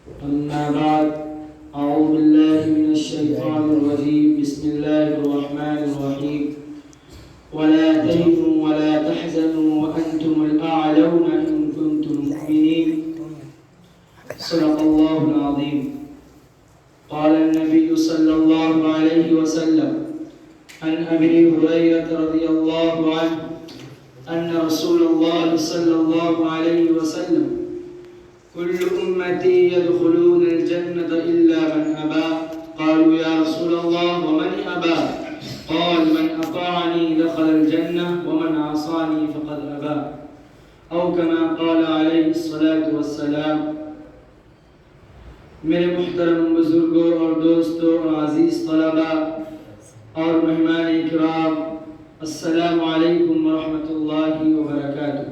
أما بعد أعوذ بالله من الشيطان الرجيم بسم الله الرحمن الرحيم ولا تهنوا ولا تحزنوا وأنتم الأعلون إن كنتم مؤمنين صدق الله العظيم. قال النبي صلى الله عليه وسلم عن أبي هريرة رضي الله عنه أن رسول الله صلى الله عليه وسلم كل أمتي يدخلون الجنة إلا من أبى. قالوا يا رسول الله ومن أبى؟ قال من أطاعني دخل الجنة ومن عصاني فقد أبى، أو كما قال عليه الصلاة والسلام. میرے محترم بزرگوں اور دوستوں اور عزیز طلباء اور مہمان کرام، السلام علیکم ورحمۃ اللہ وبرکاتہ.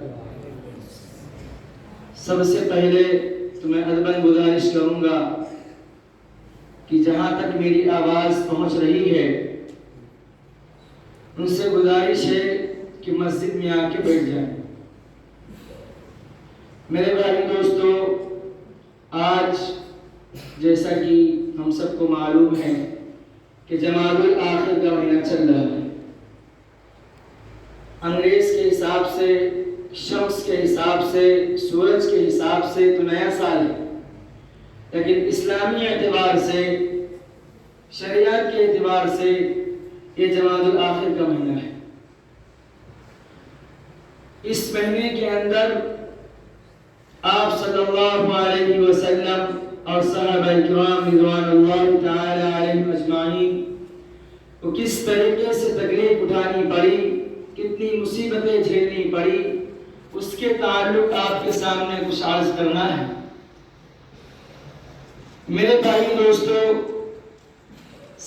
سب سے پہلے تو میں ادباً گزارش کروں گا کہ جہاں تک میری آواز پہنچ رہی ہے ان سے گزارش ہے کہ مسجد میں آ کے بیٹھ جائیں. میرے بھائی دوستو، آج جیسا کہ ہم سب کو معلوم ہے کہ جمادی الاخر کا مہینہ چل رہا ہے. انگریز کے حساب سے، شمس کے حساب سے، سورج کے حساب سے تو نیا سال ہے، لیکن اسلامی اعتبار سے، شریعت کے اعتبار سے یہ جمادی الاخر کا مہینہ ہے. اس مہینے کے اندر آپ صلی اللہ علیہ وسلم اور صحابہ کرام رضوان اللہ تعالی علیہم اجمعین کو کس طریقے سے تکلیف اٹھانی پڑی، کتنی مصیبتیں جھیلنی پڑی، اس کے تعلق آپ کے سامنے کچھ عرض کرنا ہے. میرے بھائی دوستو،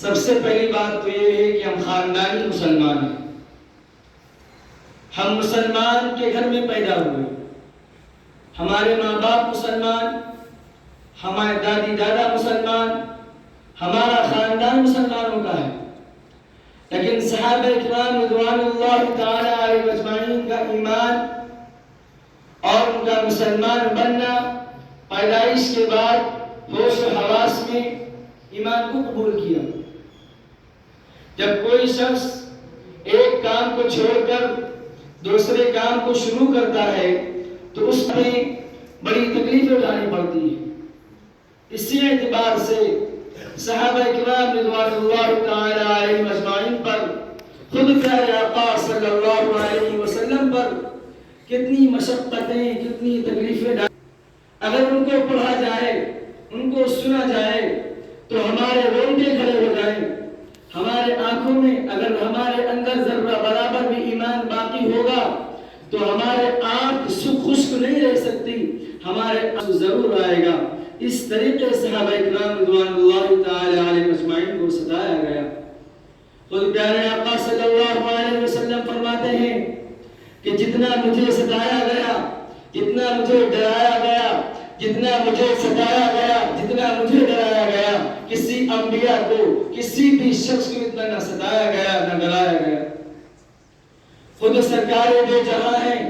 سب سے پہلی بات تو یہ ہے کہ ہم خاندانی مسلمان ہیں. ہم مسلمان کے گھر میں پیدا ہوئے، ہمارے ماں باپ مسلمان، ہمارے دادی دادا مسلمان، ہمارا خاندان مسلمانوں کا ہے. لیکن صحابہ کرام رضوان اللہ تعالی علیہ اجمعین کا ایمان اور ان کا مسلمان بننا پیدائش کے بعد ہوش و حواس میں ایمان کو قبول کیا. جب کوئی شخص ایک کام کو چھوڑ کر دوسرے کام کو شروع کرتا ہے تو اس میں بڑی تکلیفیں اٹھانی پڑتی ہے. اسی اعتبار سے صحابہ کرام رضوان اللہ تعالی علیہم اجمعین پر، خود پیارے آقا صلی اللہ علیہ وسلم پر کتنی مشقتیں، کتنی تکلیفیں ڈالی. اگر ان کو پڑھا جائے، ان کو سنا جائے تو ہمارے رونگٹے کھڑے ہو جائیں. ہمارے آنکھوں میں اگر ہمارے اندر ذرہ برابر بھی ایمان باقی ہوگا تو ہمارے آنکھ خشک نہیں رہ سکتی، ہمارے آنسو ضرور آئے گا. اس طریقے سے صحابہ کرام رضوان اللہ تعالی علیہ اجمعین کو ستایا گیا. خود پیارے آقا صلی اللہ علیہ وسلم فرماتے ہیں کہ جتنا مجھے ستایا گیا، جتنا مجھے ڈرایا گیا، جتنا مجھے ستایا گیا، جتنا مجھے ڈرایا گیا، کسی انبیاء کو، کسی بھی شخص کو اتنا نہ ستایا گیا، نہ ڈرایا گیا. خود سرکار دو جہاں ہیں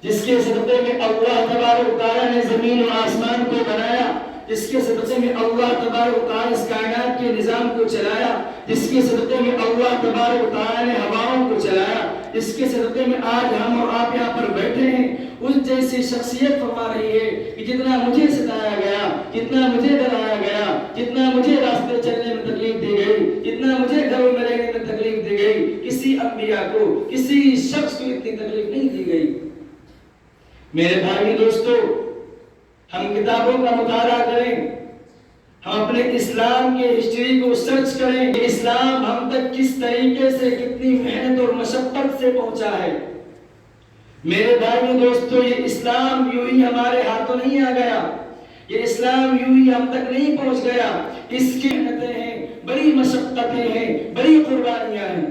جس کے صدقے میں اللہ تبارک و تعالیٰ نے زمین و آسمان کو بنایا، جس کے صدقے میں اللہ تبارک و تعالیٰ اس کائنات کے نظام کو چلایا، جس کے صدقے میں اللہ تبارک و تعالیٰ نے ہواؤں کو چلایا، جس کے صدقے میں آج ہم اور آپ یہاں پر بیٹھے ہیں، اس جیسی شخصیت فرما رہی ہے کہ جتنا مجھے ستایا گیا، جتنا مجھے ڈرایا گیا، جتنا مجھے راستے چلنے میں تکلیف دی گئی، جتنا مجھے گھروں میں رہنے میں تکلیف دی گئی، کسی انبیاء کو، کسی شخص کو اتنی تکلیف نہیں دی گئی. میرے بھائی دوستو، ہم کتابوں کا مطالعہ کریں، ہم اپنے اسلام کے ہسٹری کو سرچ کریں کہ اسلام ہم تک کس طریقے سے، کتنی محنت اور مشقت سے پہنچا ہے. میرے بھائی دوستو، یہ اسلام یوں ہی ہمارے ہاتھوں نہیں آ گیا، یہ اسلام یوں ہی ہم تک نہیں پہنچ گیا. اس کی محنتیں ہیں، بڑی مشقتیں ہیں، بڑی قربانیاں ہیں.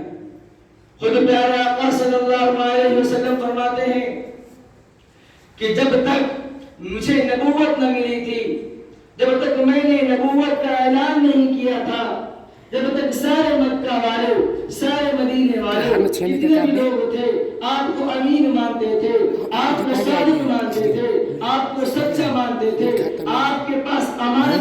خود پیارے آقا صلی اللہ علیہ وسلم فرماتے ہیں کہ جب تک مجھے نبوت نہ ملی تھی، جب تک میں نے نبوت کا اعلان نہیں کیا تھا، جب تک سارے مکہ والے، سارے مدینے والے، جتنے بھی لوگ تھے آپ کو امین مانتے تھے، آپ کو صادق مانتے تھے، آپ کو سچا مانتے تھے، آپ کے پاس امانت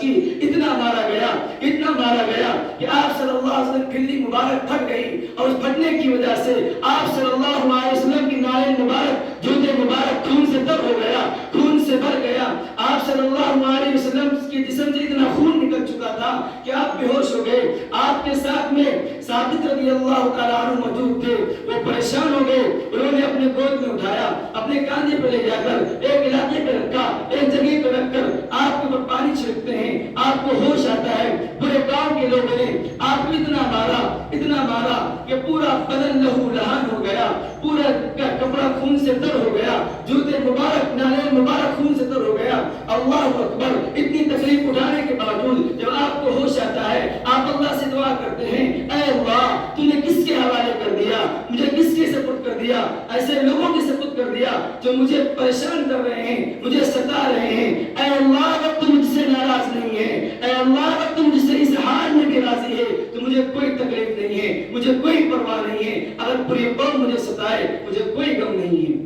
برداشت کی، اتنا مارا گیا کہ آپ صلی اللہ علیہ وسلم کھلی مبارک پھٹ گئی، اور اس پھٹنے کی وجہ سے آپ صلی اللہ علیہ وسلم کی نالے مبارک، جوتے مبارک خون سے تر ہو گیا، خون سے بھر گیا۔ آپ صلی اللہ علیہ وسلم کے جسم سے اتنا خون نکل چکا تھا کہ آپ بے ہوش ہو گئے۔ آپ کے ساتھ میں ثابت رضی اللہ تعالیٰ عنہ موجود تھے، وہ پریشان ہو گئے، انہوں نے اپنے گود میں اٹھایا، اپنے کاندھے پہ لے جا کر ایک علاقے پہ رکھا، ایک جگہ پہ رکھ کر آپ کے اوپر پانی چھڑکتے ہیں، آپ کو ہوش آتا ہے۔ پورے گاؤں کے لوگوں نے آپ کو اتنا مارا کہ پورا بدن لہو لہان ہو گیا، پورا کپڑا خون سے تر ہو گیا، جوتے مبارک، نالے مبارک خون سے تر ہو گیا۔ اللہ اکبر! اتنی تکلیف اٹھانے کے باوجود جب آپ کو ہوش آتا ہے، آپ اللہ سے دعا کرتے ہیں، اے اللہ تو نے کس کے حوالے کر دیا، مجھے کس کے سپرد کر دیا، ایسے لوگوں کے سپرد کر دیا جو مجھے پریشان کر رہے ہیں، مجھے ستا رہے ہیں۔ اے اللہ اگر تم مجھ سے ناراض نہیں ہے، اے اللہ اگر تم مجھ سے اس حال میں بھی راضی ہے تو مجھے کوئی تکلیف نہیں ہے، مجھے کوئی پرواہ نہیں ہے، اگر پوری قوم مجھے ستائے مجھے کوئی غم نہیں ہے۔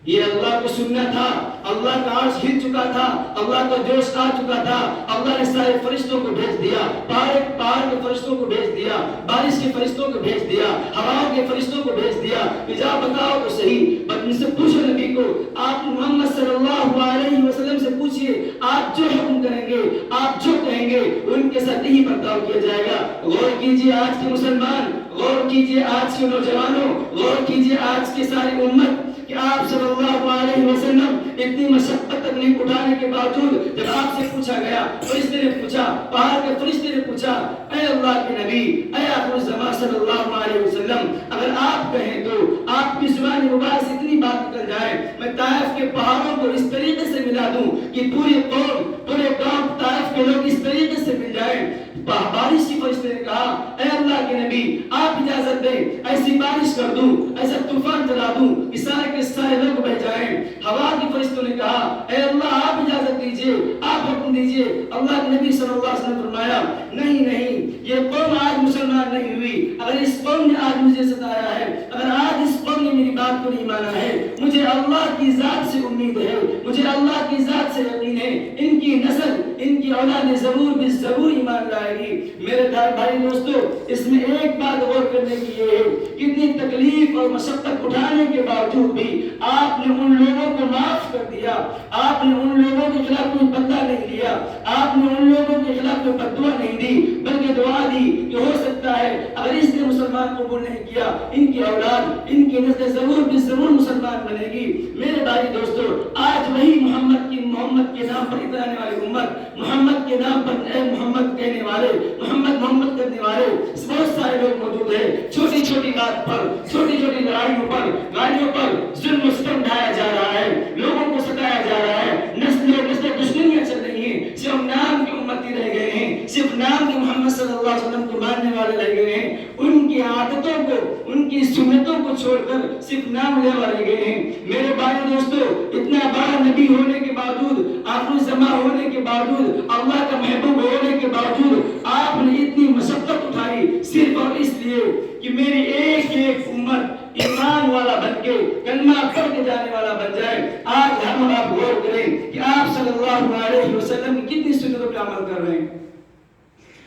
یہ اللہ کو سننا تھا، اللہ کا عرش ہل چکا تھا، اللہ کا جوش آ چکا تھا۔ اللہ نے سارے فرشتوں کو بھیج دیا، پہاڑ کے فرشتوں کو بھیج دیا، بارش کے فرشتوں کو بھیج دیا، ہواؤں کے فرشتوں کو بھیج دیا کہ جا بتاؤ تو صحیح، بس ان سے پوچھو نبی کو، آپ محمد صلی اللہ علیہ وسلم سے پوچھئے، آپ جو حکم کریں گے، آپ جو کہیں گے ان کے ساتھ ہی برتاؤ کیا جائے گا۔ غور کیجئے آج کے مسلمان، غور کیجئے آج کے نوجوانوں، غور کیجئے آج کی ساری امت کہ آپ صلی اللہ علیہ وسلم اتنی مشقت تکلیف اٹھانے کے باوجود جب آپ سے پوچھا گیا، فرشتے نے پوچھا، پہاڑ کے فرشتے نے پوچھا، اے اللہ کے نبی، اے آخر الزمان صلی اللہ علیہ وسلم، اگر آپ کہیں تو آپ کی زبان مبارک سے اتنی بات نکل جائے، میں طائف کے پہاڑوں کو اس طریقے سے ملا دوں کہ پوری قوم، پورے گاؤں طائف کے لوگ اس طریقے سے مل جائیں۔ بارش کی فرشتے نے کہا، اے اللہ کے نبی آپ اجازت دیں، ایسی بارش کر دوں، ایسا طوفان چلا دوں کہ سارے کے سارے لوگ بہ جائیں۔ ہوا کی فرشتوں نے کہا، اے اللہ آپ اجازت دیجئے، آپ حکم دیجئے۔ اللہ کے نبی صلی اللہ علیہ وسلم نے فرمایا، نہیں، یہ قوم آج مسلمان نہیں ہوئی، اگر اس قوم نے آج مجھے ستایا ہے، اگر آج اس قوم نے میری بات کو نہیں مانا ہے، مجھے اللہ کی ذات سے امید ہے، مجھے اللہ کی ذات سے یقین ہے، ان کی نسل، ان کی اولاد ضرور ایمان لائے گی۔ میرے بھائی دوستو، اس میں ایک بات غور کرنے کی یہ ہے، کتنی تکلیف اور مشقت اٹھانے کے باوجود بھی آپ نے ان لوگوں کو معاف کر دیا، آپ نے ان لوگوں کے خلاف کوئی بدلہ نہیں لیا، آپ نے ان لوگوں کے خلاف کوئی بددعا نہیں دی، بلکہ دعا دی کہ ہو سکتا ہے اگر اس نے مسلمان قبول نہیں کیا، ان کی اولاد، ان کی نسل ضرور مسلمان بنے گی۔ میرے بھائی دوستو، آج وہی محمد کے نام پر اترانے والی امت، محمد کے نام پر اے محمد کہنے والے، محمد کرنے والے بہت سارے لوگ موجود ہیں۔ چھوٹی چھوٹی بات پر، چھوٹی چھوٹی لڑائیوں پر ظلم و ستم ڈھایا جا رہا ہے، لوگوں کو ستایا جا رہا ہے، نسلیں دشمنیاں چل رہی ہیں، صرف نام کے امتی رہ گئے ہیں، صرف نام کے محمد صلی اللہ علیہ وسلم کو ماننے والے رہ گئے ہیں، ان کی عادتوں کو، ان کی سنتوں کو چھوڑ کر صرف نام لیوا رہ گئے ہیں۔ میرے بھائی دوستو، اتنا بڑا نبی ہونے کے باوجود، آخر زمان ہونے کے باوجود، اللہ کا محبوب ہونے کے باوجود آپ نے اتنی مشقت اٹھائی صرف اور اس لیے کہ میری ایک امت ایمان والا بن کے، کلمہ پڑھ کے جانے والا بن جائے۔ آج ہم آپ غور کریں کہ آپ صلی اللہ علیہ وسلم کی کتنی سنتوں پہ عمل کر رہے ہیں۔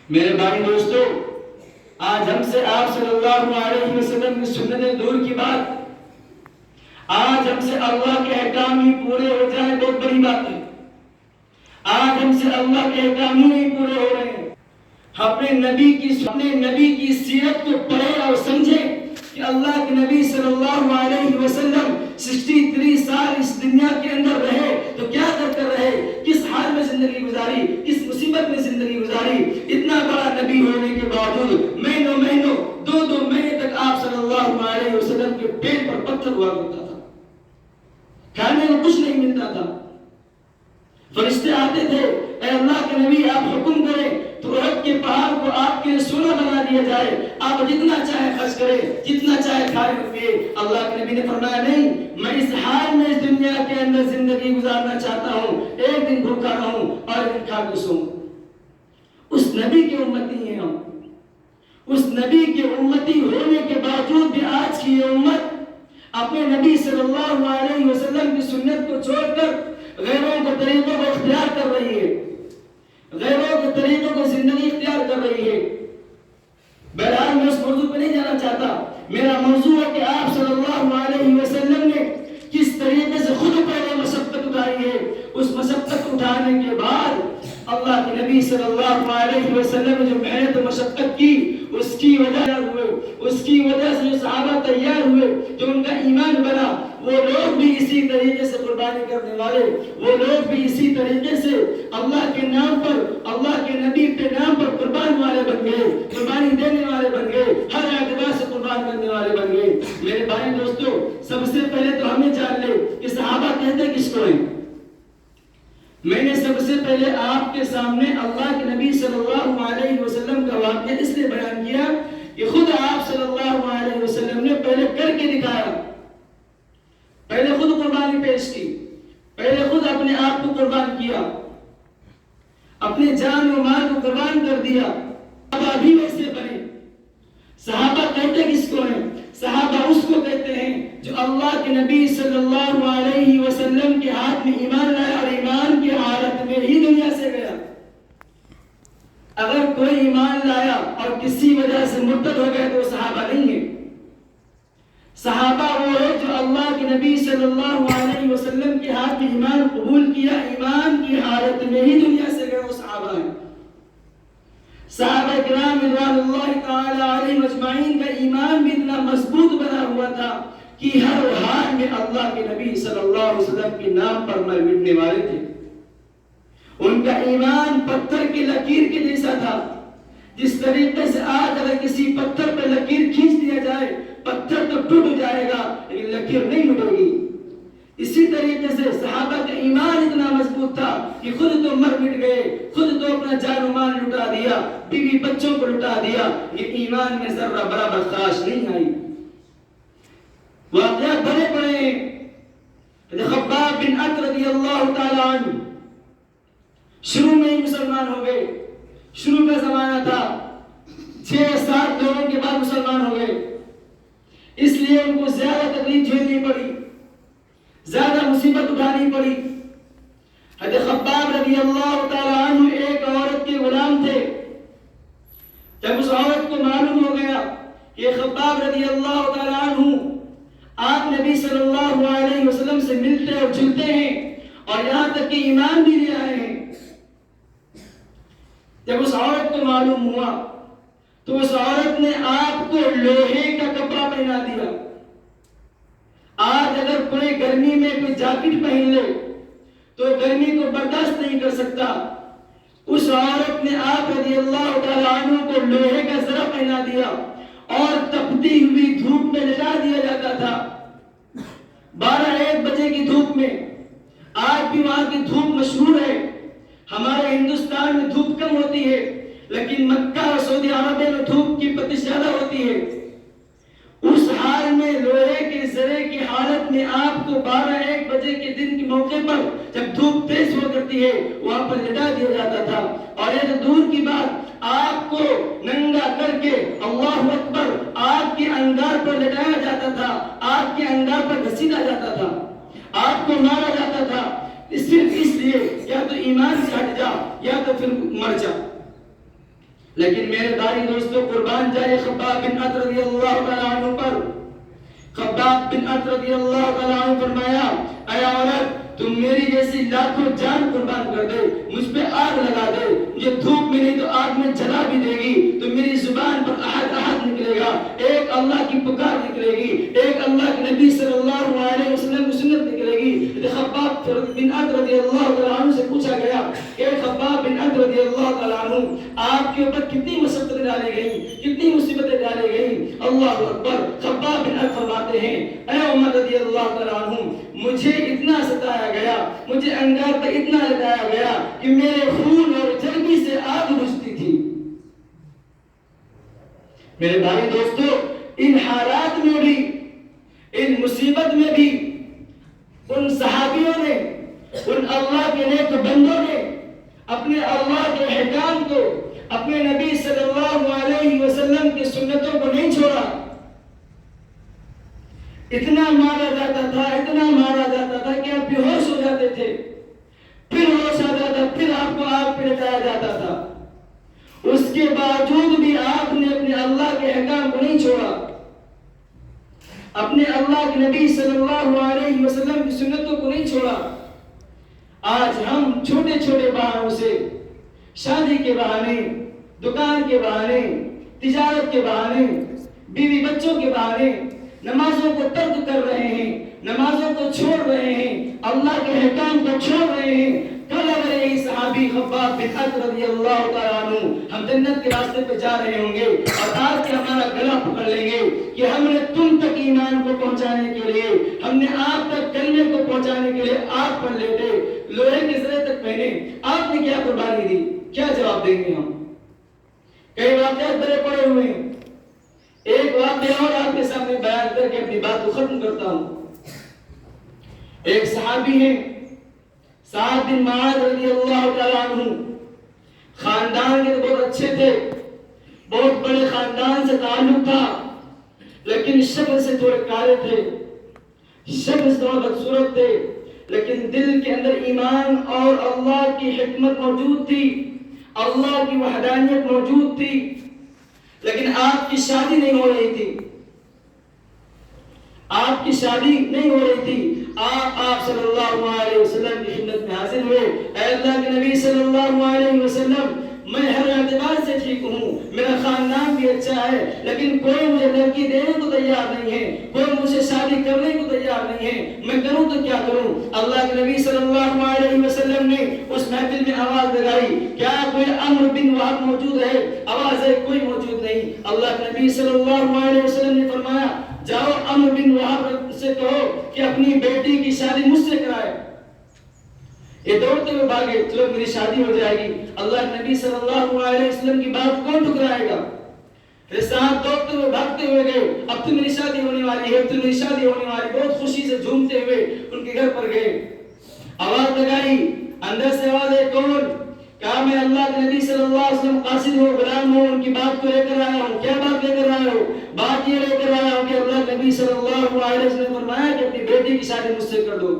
میرے بھائی دوستو، آج ہم سے آپ صلی اللہ علیہ وسلم کی سنتیں دور کی بات، آج ہم سے اللہ کے احکام ہی پورے ہو جائیں بہت بڑی بات ہے۔ آج ہم سے اللہ کے احکام ہی نہیں پورے ہو رہے ہیں۔ اپنے نبی کی سیرت کو پڑھیں اور سمجھیں کہ اللہ کے نبی صلی اللہ علیہ وسلم 63 سال اس دنیا کے اندر رہے تو کیا کر رہے، کس حال میں زندگی گزاری، کس مصیبت میں زندگی گزاری۔ اتنا بڑا نبی ہونے کے باوجود مہینوں 2 مہینے تک آپ صلی اللہ علیہ وسلم کے پیٹ پر پتھر ہوا کرتا تھا، کھانے کو کچھ نہیں ملتا تھا۔ فرشتے آتے تھے، اے اللہ کے نبی آپ حکم کریں تو احد کے پہاڑ کو آپ کے لیے سونا بنا دیا جائے، آپ جتنا چاہے خرچ کریں، جتنا چاہے کھائے پیے۔ اللہ کے نبی نے فرمایا نہیں، میں اس حال میں اس دنیا کے اندر زندگی گزارنا چاہتا ہوں، ایک دن بھوکا رہوں اور ایک دن کھا کے سوؤں۔ اس نبی کے امتی ہیں ہم، اس نبی کے امتی ہونے کے باوجود بھی آج کی یہ امت اپنے نبی صلی اللہ علیہ وسلم کی سنت کو چھوڑ کر غیروں کے طریقوں کو اختیار کر رہی ہے۔ غیروں کے طریقوں کو زندگی اختیار کر رہی ہے۔ بہرحال میں اس موضوع پہ نہیں جانا چاہتا، میرا موضوع ہے کہ آپ صلی اللہ علیہ وسلم نے کس طریقے سے خود پہلے مشقت اٹھائی ہے، اس مشقت اٹھانے کے بعد اللہ کے نبی صلی اللہ علیہ وسلم نے جو محنت و مشقت کی، اس کی وجہ ہوئے، اس کی وجہ سے جو صحابہ تیار ہوئے، جو ان کا ایمان بنا، وہ لوگ بھی اسی طریقے سے قربانی کرنے والے، وہ لوگ بھی اسی طریقے سے اللہ کے نام پر، اللہ کے نبی کے نام پر قربان والے بن گئے، قربانی دینے والے بن گئے، ہر اعتبار سے قربان کرنے والے بن گئے۔ میرے بھائی دوستو، سب سے پہلے تو ہمیں جان لے کہ صحابہ کہتے کس کو ہیں۔ میں نے سب سے پہلے آپ کے سامنے اللہ کے نبی صلی اللہ علیہ وسلم کا واقعہ اس لیے بیان کیا کہ خود آپ صلی اللہ علیہ وسلم نے پہلے کر کے دکھایا، پہلے خود قربانی پیش کی، پہلے خود اپنے آپ کو قربان کیا، اپنے جان و مال کو قربان کر دیا۔ صحابہ بھی ویسے بنے۔ صحابہ کہتے کس کو ہیں؟ صحابہ اس کو کہتے ہیں جو اللہ کے نبی صلی اللہ علیہ وسلم کے ہاتھ میں ایمان لایا اور ایمان کی حالت میں ہی دنیا سے گیا۔ اگر کوئی ایمان لایا اور کسی وجہ سے مرتد ہو گیا تو وہ صحابہ نہیں ہے۔ صحابہ وہ ہے جو اللہ کے نبی صلی اللہ علیہ وسلم کے ہاتھ میں ایمان قبول کیا، ایمان کی حالت میں ہی دنیا سے گیا، وہ صحابہ ہیں۔ صحابہ کرام رضوان اللہ تعالی علیہم اجمعین کا ایمان بھی اتنا مضبوط بنا ہوا تھا کہ ہر حال میں اللہ کے نبی صلی اللہ علیہ وسلم کے نام پر مر مٹنے والے تھے۔ ان کا ایمان پتھر کی لکیر کے جیسا تھا۔ جس طریقے سے آج اگر کسی پتھر پہ لکیر کھینچ دیا جائے، پتھر تو ٹوٹ جائے گا لیکن لکیر نہیں مٹے گی۔ اسی طریقے سے صحابہ کا ایمان اتنا مضبوط تھا کہ خود تو مر مٹ گئے، خود تو اپنا جان و مال لٹا دیا، بیوی بچوں کو لٹا دیا، یہ ایمان میں ذرہ برابر خاش نہیں آئی۔ واقعات بڑے بڑے ہیں۔ خباب بن ات رضی اللہ تعالی عنہ شروع میں ہی مسلمان ہو گئے۔ شروع کا زمانہ تھا، 6-7 لوگوں کے بعد مسلمان ہو گئے، اس لیے ان کو زیادہ تکلیف جھیلنی پڑی، زیادہ مصیبت اٹھانی پڑی۔ حضرت خباب رضی اللہ تعالی عنہ ایک عورت کے غلام تھے۔ جب اس عورت کو معلوم ہو گیا کہ خباب رضی اللہ تعالی عنہ آپ نبی صلی اللہ علیہ وسلم سے ملتے اور جلتے ہیں اور یہاں تک کہ ایمان بھی لے آئے ہیں، جب اس عورت کو معلوم ہوا تو اس عورت نے آپ کو لوہے کا کپڑا پہنا دیا۔ آج اگر کوئی گرمی میں کوئی جاکٹ پہن لے تو گرمی کو برداشت نہیں کر سکتا، اس عورت نے آپ رضی اللہ تعالی عنہ کو لوہے کا زرہ پہنا دیا اور تپتی ہوئی دھوپ میں لٹا دیا جاتا تھا۔ 12-1 بجے کی دھوپ میں، آج بھی وہاں کی دھوپ مشہور ہے۔ ہمارے ہندوستان میں دھوپ کم ہوتی ہے لیکن مکہ اور سعودی عربیہ میں دھوپ کی تپش زیادہ ہوتی ہے۔ اس حال میں لوہے کے زرے کی حالت میں آپ کو 12-1 بجے کے دن کے موقع پر جب دھوپ تیز ہوا کرتی ہے وہاں پر لٹا دیا جاتا تھا، اور یہ تو دور کی بات آپ کو ننگا کر کے اللہ اکبر آگ کے انگار پر لٹایا جاتا تھا، آگ کے انگار پر گھسیٹا جاتا تھا، آپ کو مارا جاتا تھا، صرف اس لیے یا تو ایمان سے ہٹ جا یا تو پھر مر جا۔ لیکن میرے بھائی دوستو، قربان جائے خباب بن ات رضی اللہ تعالیٰ عنہ پر۔ خباب بن ات رضی اللہ تعالیٰ عنہ فرمایا، اے عورت، تم میری جیسی لاکھوں جان قربان کر دے، مجھ پہ آگ لگا دے، مجھے دھوپ میں نہیں تو آگ میں جلا بھی دے گی تو میری زبان پر احد احد نکلے گا، ایک اللہ کی پکار نکلے گی، ایک اللہ کے نبی صلی اللہ علیہ وسلم کی سنت نکلے گی۔ خباب بن ات رضی اللہ تعالیٰ عنہ سے پوچھا گیا، اے خباب بن ات رضی اللہ تعالیٰ عنہ، آپ کے اوپر کتنی مصیبتیں ڈالی گئی، کتنی مصیبتیں ڈالی گئی؟ اللہ اکبر۔ خباب بن ات فرماتے ہیں، اے عمر رضی اللہ تعالیٰ عنہ، مجھے اتنا ستایا گیا، مجھے انگار پر اتنا لٹایا گیا کہ میرے خون اور چربی سے آگ بجھتی تھی۔ میرے بھائی دوستو، ان حالات میں بھی، ان مصیبت میں بھی ان صحابیوں نے، ان اللہ کے نیک بندوں نے اپنے اللہ کے احکام کو، اپنے نبی صلی اللہ علیہ وسلم کی سنتوں کو نہیں چھوڑا۔ اتنا مارا جاتا تھا، اتنا مارا جاتا تھا کہ آپ بے ہوش ہو جاتے تھے، پھر ہوش آ جاتا، پھر آپ کو آگ پہ لٹایا جاتا تھا، اس کے باوجود بھی آپ نے اپنے اللہ کے احکام کو نہیں چھوڑا، اپنے اللہ کے نبی صلی اللہ علیہ وسلم کی سنتوں کو نہیں چھوڑا۔ آج ہم چھوٹے چھوٹے بہانوں سے، شادی کے بہانے، دکان کے بہانے، تجارت کے بہانے، بیوی بچوں کے بہانے نمازوں کو ترک کر رہے ہیں، نمازوں کو چھوڑ رہے ہیں، اللہ کے احکام کو چھوڑ رہے ہیں۔ کل اگر یہی صحابی خباب بن ارت رضی اللہ تعالیٰ عنہ ہم جنت کے راستے پہ جا رہے ہوں گے اور آ کے ہمارا گلا پکڑ لیں گے کہ ہم نے تم تک ایمان کو پہنچانے کے لیے، ہم نے آپ تک کلمے کو پہنچانے کے لیے آپ پر لیٹے، لوہے کے زرے تک پہنے، آپ نے کیا قربانی دی، کیا جواب دیں گے ہم؟ کئی واقعات بڑے پڑے ہوئے ہیں، ایک واقعہ اور آپ کے سامنے بیان کر کے اپنی بات کو ختم کرتا ہوں۔ ایک صحابی ہیں سعد بن معاذ رضی اللہ تعالیٰ عنہ، خاندان کے بہت اچھے تھے، بہت بڑے خاندان سے تعلق تھا، لیکن شکل سے تھوڑے کالے تھے، شکل سے تھوڑا بدصورت تھے، لیکن دل کے اندر ایمان اور اللہ کی حکمت موجود تھی، اللہ کی وحدانیت موجود تھی، لیکن آپ کی شادی نہیں ہو رہی تھی، آپ کی شادی نہیں ہو رہی تھی۔ آپ صلی اللہ علیہ وسلم کی خدمت میں حاضر ہوئے، اے اللہ کے نبی صلی اللہ علیہ وسلم، میں ہر اعتبار سے ٹھیک ہوں، میرا خاندان بھی اچھا ہے، لیکن کوئی مجھے لڑکی دینے کو تیار نہیں ہے، کوئی مجھ سے شادی کرنے کو تیار نہیں ہے، میں کروں تو کیا کروں؟ اللہ کے نبی صلی اللہ علیہ وسلم نے اس محفل میں آواز لگائی، کیا کوئی عمرو بن وہب موجود ہے؟ آواز ہے کوئی موجود نہیں۔ اللہ کے نبی صلی اللہ علیہ وسلم نے فرمایا، جاؤ عمرو بن وہب سے کہو کہ اپنی بیٹی کی شادی مجھ سے کرائے۔ یہ دوڑتے ہوئے بھاگے، چلو میری شادی ہو جائے گی۔ اللہ کے نبی صلی اللہ علیہ وسلم کی بات کون ٹھکرائے گا؟ پھر ساتھ دوڑتے ہوئے بھاگتے ہوئے گئے، اب تو میری شادی ہونے والی ہے، اب تو میری شادی ہونے والی، بہت خوشی سے جھومتے ہوئے ان کے گھر پر گئے، آواز لگائی، اندر سے آواز ہے کون؟ کہا میں اللہ کے نبی صلی اللہ علیہ وسلم قاصد ہوں، غلام ہوں، ان کی بات کو لے کر آیا ہوں۔ کیا بات لے کر آیا ہوں؟ بات یہ لے کر آیا ہوں کہ اللہ کے نبی صلی اللہ علیہ وسلم نے فرمایا کہ اپنی بیٹی کی شادی مجھ سے کر دو۔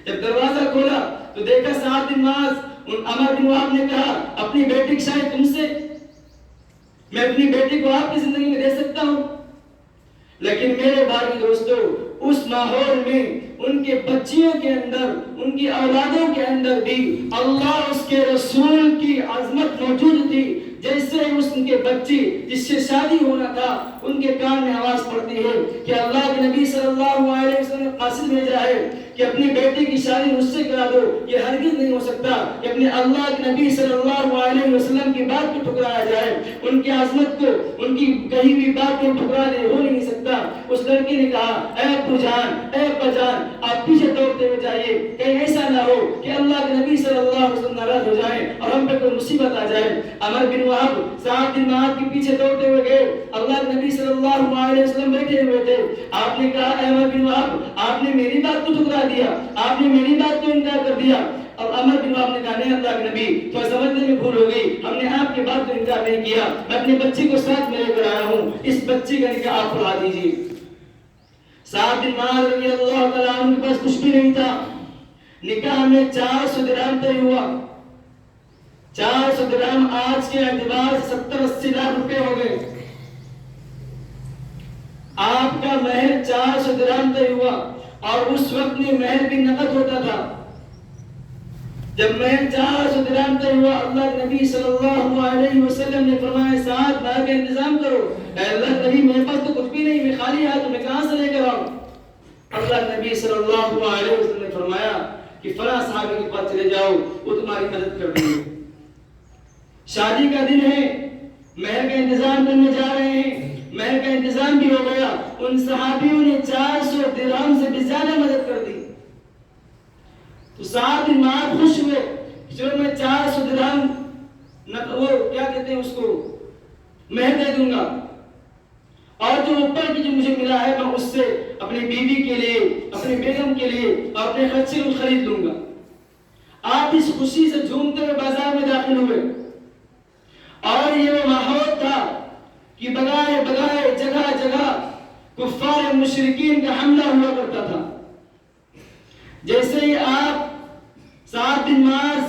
جب دروازہ کھولا تو دیکھا سعد بن معاذ، عمر بن وہب نے کہا اپنی بیٹی کی شادی تم سے، میں اپنی بیٹی کو آپ کی زندگی میں دے سکتا ہوں، لیکن میرے بھائی دوستو اس ماحول میں ان کے بچیوں کے اندر، ان کی اولادوں کے اندر بھی اللہ اس کے رسول کی عظمت موجود تھی۔ جیسے اس کے بچی جس سے شادی ہونا تھا، ان کے کان میں آواز پڑتی ہے کہ اللہ کے نبی صلی اللہ علیہ وسلم نے قاصد بھیجا ہے کہ اپنی بیٹی کی شادی مجھ سے کرا دو۔ یہ ہرگز نہیں ہو سکتا کہ اپنے اللہ کے نبی صلی اللہ علیہ وسلم کی بات کو ٹھکرایا جائے، ان کی عظمت کو، ان کی کہی ہوئی بات کو ٹھکرا دے، ہو نہیں سکتا۔ اس لڑکی نے کہا اے ابو جان، اے ابا جان، آپ پیچھے دوڑتے ہوئے جائیے، کہیں ایسا نہ ہو کہ اللہ کے نبی صلی اللہ علیہ وسلم ناراض ہو جائیں اور ہم پہ کوئی مصیبت آ جائے۔ عمر بن وہب سعد بن معاذ کے پیچھے دوڑتے ہوئے گئے، اللہ کے نبی صلی اللہ علیہ وسلم بیٹھے ہوئے تھے۔ آپ نے کہا اے عمر بن وہب، آپ نے میری بات کو ٹھکرا دیا، آپ نے میری بات کو انکار کر دیا۔ اور عمر بن وہب نے کہا نہیں اللہ کے نبی، تو سمجھنے میں بھول ہو گئی، ہم نے آپ کی بات کو انکار نہیں کیا، میں اپنے بچی کو ساتھ میں لے کر آیا ہوں، اس بچی کا نکاح آپ پڑھا دیجیے۔ سعد بن معاذ رضی اللہ تعالیٰ عنہ کے پاس کچھ بھی نہیں تھا، نکاح میں 400 درہم طے ہوا۔ 400 درہم آج کے اعتبار سے 70-80 لاکھ روپے ہو گئے۔ آپ کا مہر 400 درہم طے ہوا، اور اس وقت میں مہر بھی نقد ہوتا تھا۔ جب مہر 400 درہم طے ہوا، اللہ کے نبی صلی اللہ علیہ وسلم نے فرمایا سعد مہر کا انتظام کرو۔ اے اللہ نبی میرے پاس تو کچھ بھی نہیں، میں خالی ہاتھ، میں کہاں سے لے کر آؤں؟ اللہ کے نبی صلی اللہ علیہ وسلم نے فرمایا کہ فلاں صحابی کے پاس چلے جاؤ، وہ تمہاری مدد کر دیں گے۔ شادی کا دن ہے، مہر کا انتظام کرنے جا رہے ہیں، مہر کا انتظام بھی ہو گیا۔ ان صحابیوں نے 400 درہم سے بھی زیادہ مدد کر دی۔ تو سعد بن معاذ خوش ہوئے، چلو میں 400 درہم وہ کیا کہتے ہیں اس کو مہر دے دوں گا، اور جو اوپر کی جو مجھے ملا ہے میں اس سے اپنی بیوی کے لیے، اپنی بیگم کے لیے اور اپنے خرچے کو خرید لوں گا۔ آپ اس خوشی سے جھومتے ہوئے بازار میں داخل ہوئے، اور یہ وہ ماحول تھا کہ بگائے بگائے جگہ جگہ کفار مشرکین کا حملہ ہوا کرتا تھا۔ جیسے ہی آپ سعد بن معاذ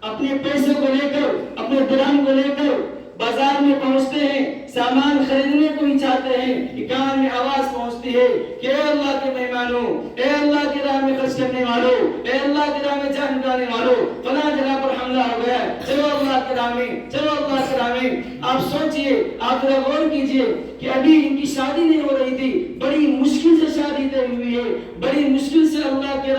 اپنے پیسے کو لے کر، اپنے درہم کو لے کر بازار میں پہنچتے ہیں، سامان خریدنے کو ہی چاہتے ہیں کہ کان میں آواز پہنچتی ہے کہ اے اللہ کے مہمانوں، اے اللہ کی راہ میں خرچ کرنے والوں، اے اللہ کی راہ میں جان ڈالنے والوں، فلاں جگہ پر حملہ ہو گیا ہے، چلو اللہ کی راہ میں، چلو اللہ کی راہ میں۔ آپ سوچئے، آپ ذرا غور کیجئے کہ ابھی ان کی شادی نہیں ہو رہی تھی، بڑی مشکل سے شادی طے ہوئی ہے، بڑی مشکل سے اللہ کے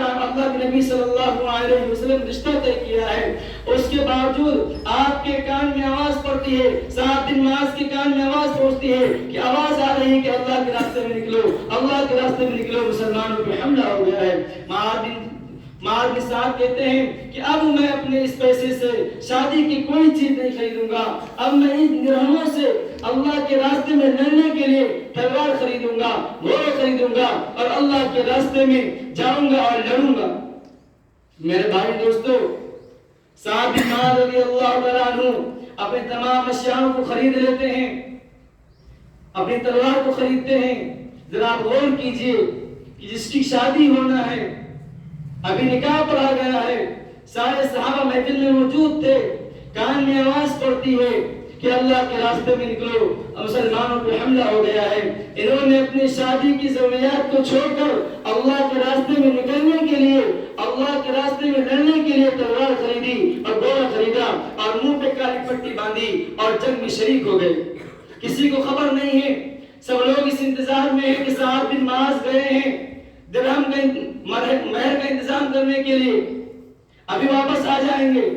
نبی صلی اللہ علیہ وسلم رشتہ طے کیا ہے، اس کے باوجود آپ کے کان میں آواز پڑتی ہے، 7 دن معاذ کے کان میں آواز پہنچتی ہے کہ آواز آ رہی ہے کہ اللہ کے راستے میں نکلو، اللہ کے راستے میں نکلو، مسلمانوں پہ حملہ ہو گیا ہے۔ معاذ بن سعد کہتے ہیں کہ اب میں اپنے اس پیسے سے شادی کی کوئی چیز نہیں خریدوں گا، اب میں ان درہموں سے اللہ کے راستے میں لڑنے کے لیے تلوار خریدوں گا، گھوڑے خریدوں گا اور اللہ کے راستے میں جاؤں گا اور لڑوں گا۔ میرے بھائی دوستو، سعد بن معاذ رضی اللہ تعالیٰ عنہ اپنے تمام اشیاء کو خرید لیتے ہیں، اپنی تلوار کو خریدتے ہیں۔ ذرا آپ غور کیجئے کہ جس کی شادی ہونا ہے، ابھی نکاح پڑھا گیا ہے، سارے صحابہ محفل میں موجود تھے، کان میں آواز پڑتی ہے کہ اللہ کے راستے میں نکلو، مسلمانوں پہ حملہ ہو گیا ہے۔ انہوں نے اپنی شادی کی ضروریات کو چھوڑ کر اللہ کے راستے میں نکلنے کے لیے، اللہ کے راستے میں لڑنے کے لیے تلوار خریدی اور گھوڑا خریدا اور منہ پہ کالی پٹی باندھی اور جنگ میں شریک ہو گئے۔ کسی کو خبر نہیں ہے، سب لوگ اس انتظار میں ہیں کہ سعد بن معاذ گئے ہیں درہم کا مہر کا انتظام کرنے کے لیے، ابھی واپس آ جائیں گے۔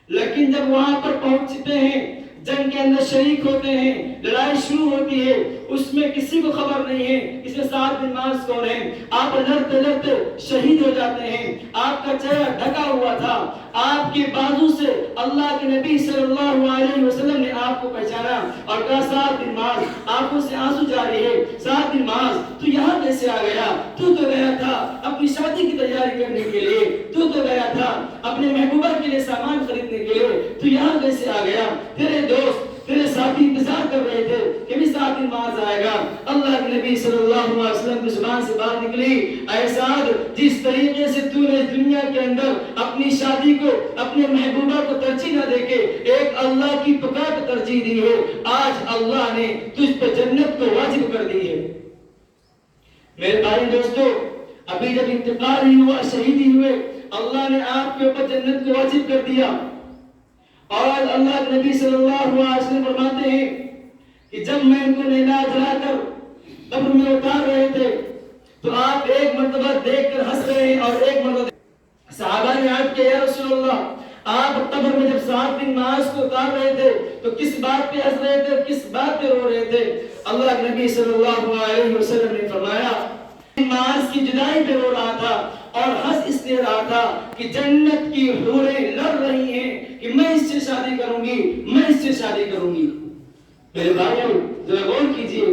لیکن جب وہاں پر پہنچتے ہیں، جنگ کے اندر شریک ہوتے ہیں، لڑائی شروع ہوتی ہے، اس میں کسی کو خبر نہیں ہے اس میں سعد بن معاذ کون ہے۔ آپ لڑتے لڑتے شہید ہو جاتے ہیں، آپ کا چہرہ ڈھکا ہوا تھا، آپ کے بازو سے اللہ کے نبی صلی اللہ علیہ وسلم نے آپ کو پہچانا اور کہا سعد بن معاذ، آنکھوں سے آنسو جاری ہے، سعد بن معاذ تو یہاں کیسے آ گیا؟ تو گیا تھا اپنی شادی کی تیاری کرنے کے لیے، تو گیا تھا اپنے محبوبہ کے لیے سامان خریدنے کے لیے، تو یہاں کیسے آ گیا؟ تیرے دوست، تیرے ساتھی انتظار کر رہے تھے کہ بھی سعد بن معاذ آئے گا۔ اللہ کے نبی صلی اللہ علیہ وسلم کی زبان سے بات نکلی، اے سعد، جس طریقے سے تو نے اس دنیا کے اندر اپنی شادی کو، اپنے محبوبہ کو ترجیح نہ دے کے ایک اللہ کی پکار کو ترجیح دی ہے، آج اللہ نے تجھ پہ جنت کو واجب کر دی ہے۔ میرے بھائی دوستو، ابھی جب انتقال ہی ہوا، شہیدی ہوئے، اللہ نے آپ کے اوپر جنت کو واجب کر دیا۔ اور اللہ کے نبی صلی اللہ علیہ وسلم فرماتے ہیں کہ جب میں ان کو نیلا جلا کر قبر میں اتار رہے تھے تو آپ ایک مرتبہ دیکھ کر ہنس رہے ہیں اور ایک مرتبہ صحابہ نے عرض کیا یا رسول اللہ، آپ قبر میں جب سعد بن معاذ کو اتار رہے تھے تو کس بات پہ ہنس رہے تھے، کس بات پہ رو رہے تھے؟ اللہ کے نبی صلی اللہ علیہ وسلم نے فرمایا معاذ کی جدائی پہ رو رہا تھا اور ہنس اس لیے رہا تھا کہ جنت کی حوریں لڑ رہی ہیں کہ میں اس سے شادی کروں گی، میں اس سے شادی کروں گی۔ میرے بھائیوں، ذرا غور کیجئے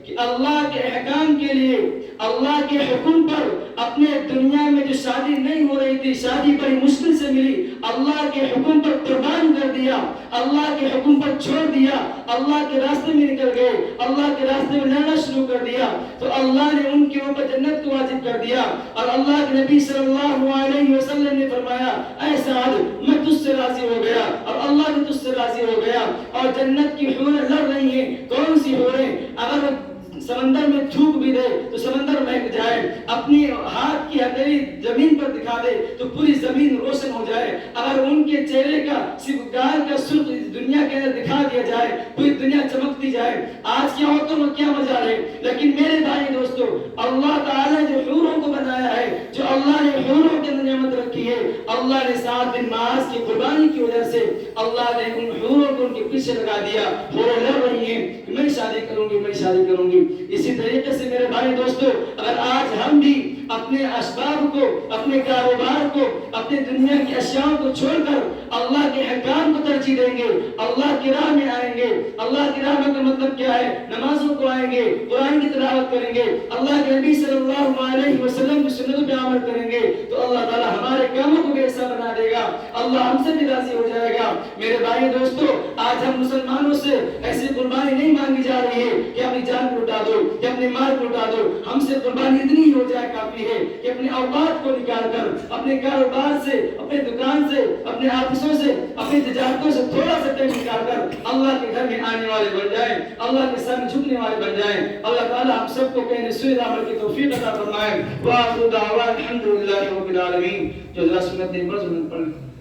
کہ اللہ کے احکام کے لیے، اللہ کے حکم پر اپنے دنیا میں جو شادی نہیں ہو رہی تھی، شادی بڑی مشکل سے ملی، اللہ کے حکم پر قربان کر دیا، اللہ کے حکم پر چھوڑ دیا، اللہ کے راستے میں نکل گئے، اللہ کے راستے میں لڑنا شروع کر دیا تو اللہ نے ان کے اوپر جنت کو واجب کر دیا۔ اور اللہ کے نبی صلی اللہ علیہ وسلم نے فرمایا اے سعد، میں تجھ سے راضی ہو گیا اور اللہ بھی تجھ سے راضی ہو گیا۔ اور جنت کی حوریں لڑ رہی ہیں، کون سی حوریں؟ اگر سمندر میں تھوک بھی دے تو سمندر مہک جائے، اپنی ہاتھ کی ہتھیلی زمین پر دکھا دے تو پوری زمین روشن ہو جائے، اگر ان کے چہرے کا صرف گال کا سرخ دنیا کے اندر دکھا دیا جائے، پوری دنیا چمکتی جائے۔ آج کی عورتوں میں کیا مجال ہے، لیکن میرے بھائی دوستو، اللہ تعالی جو حوروں کو بنایا ہے، جو اللہ نے حوروں کے اندر نعمت رکھی ہے، اللہ نے سعد بن معاذ کی قربانی کی وجہ سے اللہ نے ان حوروں کو ان کے پیچھے لگا دیا، حوریں لڑ رہی ہیں کہ میں شادی کروں گی، میں شادی کروں گی۔ اسی طریقے سے میرے بھائی دوستو، اگر آج ہم بھی اپنے اسباب کو، اپنے کاروبار کو، اپنے دنیا کی اشیاء کو چھوڑ کر اللہ کے احکام کو ترجیح دیں گے، اللہ کی راہ میں آئیں گے، اللہ کی راہ میں کا مطلب کیا ہے؟ نمازوں کو آئیں گے، قرآن کی تلاوت کریں گے، اللہ کے نبی صلی اللہ علیہ وسلم کی سنتوں پہ عمل کریں گے تو اللہ تعالی ہمارے کاموں کو بھی ایسا بنا دے گا، اللہ ہم سے بھی راضی ہو جائے گا۔ میرے بھائی دوستو، آج ہم مسلمانوں سے ایسی قربانی نہیں مانگی جا رہی ہے کہ اپنی جان کو لٹا دو کہ اپنے مال کو لٹا دو، ہم سے قربانی اتنی ہی ہو جائے کافی آتی ہے کہ اپنے اوقات کو نکال کر اپنے کاروبار سے، اپنے دکان سے، اپنے آفسوں سے، اپنی تجارتوں سے تھوڑا سا ٹائم نکال کر اللہ کے گھر میں آنے والے بن جائیں، اللہ کے سامنے جھکنے والے بن جائیں۔ اللہ تعالیٰ ہم سب کو کہنے سوئے عمل کی توفیق عطا فرمائے۔ وآخر دعوانا الحمدللہ رب العالمین۔ جو ذرا سنت پڑھ